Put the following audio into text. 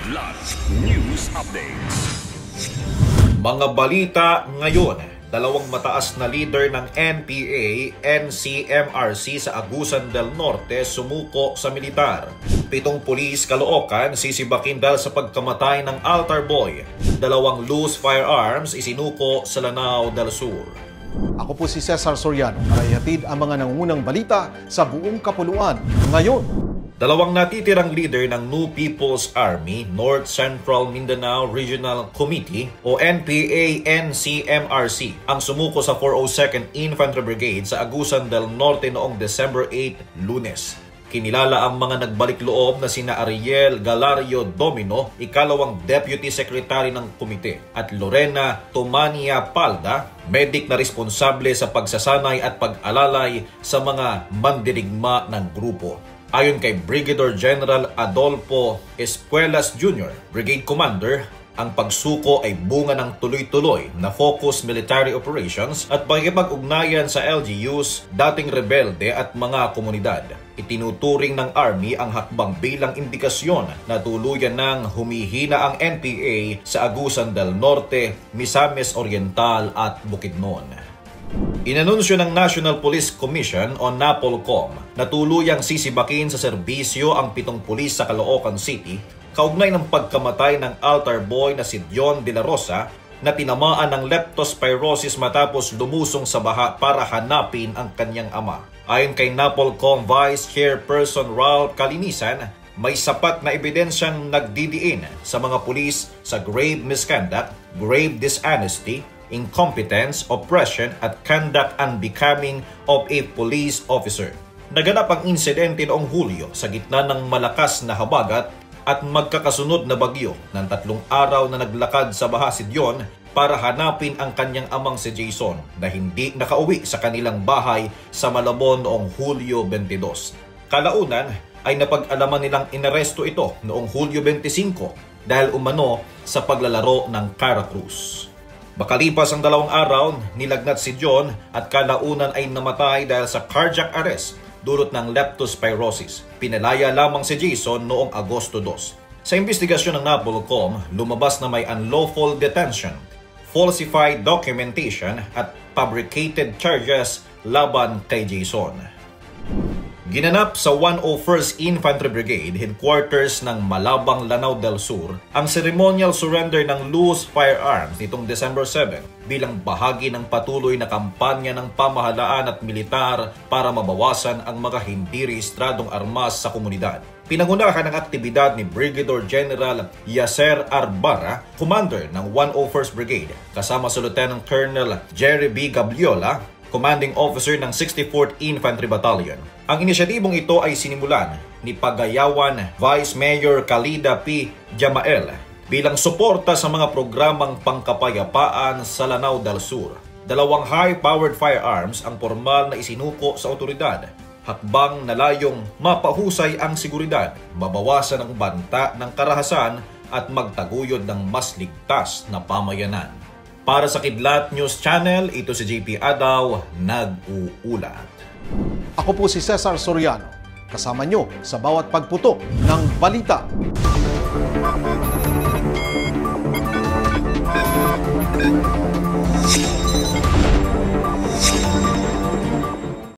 Kidlat News Updates. Mga balita ngayon, dalawang mataas na leader ng NPA, NCMRC sa Agusan del Norte sumuko sa militar. 7 pulis Caloocan sisibakin dahil sa pagkamatay ng altar boy. 2 loose firearms isinuko sa Lanao del Sur. Ako po si Cesar Soriano para ihatid ang mga nangungunang balita sa buong kapuluan ngayon. 2 natitirang leader ng New People's Army North Central Mindanao Regional Committee o NPA-NCMRC ang sumuko sa 402nd Infantry Brigade sa Agusan del Norte noong December 8, Lunes. Kinilala ang mga nagbalik loob na sina Ariel Galario Domino, ikalawang Deputy Secretary ng komite, at Lorena Tomania Palda, medic na responsable sa pagsasanay at pag-alalay sa mga mandirigma ng grupo. Ayon kay Brigadier General Adolfo Espuelas Jr., Brigade Commander, ang pagsuko ay bunga ng tuloy-tuloy na focused military operations at pakikipag-ugnayan sa LGUs, dating rebelde at mga komunidad. Itinuturing ng Army ang hakbang bilang indikasyon na tuluyan ng humihina ang NPA sa Agusan del Norte, Misamis Oriental at Bukidnon. Inanunsyo ng National Police Commission o NAPOLCOM na tuluyang sisibakin sa serbisyo ang 7 pulis sa Caloocan City kaugnay ng pagkamatay ng altar boy na si Dion de la Rosa na tinamaan ng leptospirosis matapos lumusong sa baha para hanapin ang kanyang ama. Ayon kay NAPOLCOM Vice Chairperson Ralph Calinisan, may sapat na ebidensyang nagdidiin sa mga pulis sa grave misconduct, grave dishonesty, incompetence, oppression at conduct unbecoming of a police officer. Naganap ang insidente noong Hulyo sa gitna ng malakas na habagat at magkakasunod na bagyo ng 3 araw na naglakad sa baha si Dion para hanapin ang kanyang amang si Jason na hindi nakauwi sa kanilang bahay sa Malabon noong Hulyo 22. Kalaunan ay napag-alaman nilang inaresto ito noong Hulyo 25 dahil umano sa paglalaro ng Caracruz. Makalipas ang 2 araw, nilagnat si John at kalaunan ay namatay dahil sa cardiac arrest dulot ng leptospirosis. Pinalaya lamang si Jason noong Agosto 2. Sa investigasyon ng NAPOLCOM, lumabas na may unlawful detention, falsified documentation at fabricated charges laban kay Jason. Ginanap sa 101st Infantry Brigade headquarters ng Malabang, Lanao del Sur ang ceremonial surrender ng loose firearms nitong December 7 bilang bahagi ng patuloy na kampanya ng pamahalaan at militar para mabawasan ang mga hindi rehistradong armas sa komunidad. Pinangunahan ang aktibidad ni Brigadier General Yaser Arbara, Commander ng 101st Brigade, kasama si Lieutenant Colonel Jerry B. Gabliola, Commanding Officer ng 64th Infantry Battalion. Ang inisyatibong ito ay sinimulan ni Pagayawan Vice Mayor Kalida P. Jamael bilang suporta sa mga programang pangkapayapaan sa Lanao del Sur. 2 high-powered firearms ang formal na isinuko sa otoridad, hakbang na layong mapahusay ang seguridad, mabawasan ang banta ng karahasan at magtaguyod ng mas ligtas na pamayanan. Para sa Kidlat News Channel, ito si JP Adaw, nag-uulat. Ako po si Cesar Soriano, kasama nyo sa bawat pagputok ng balita.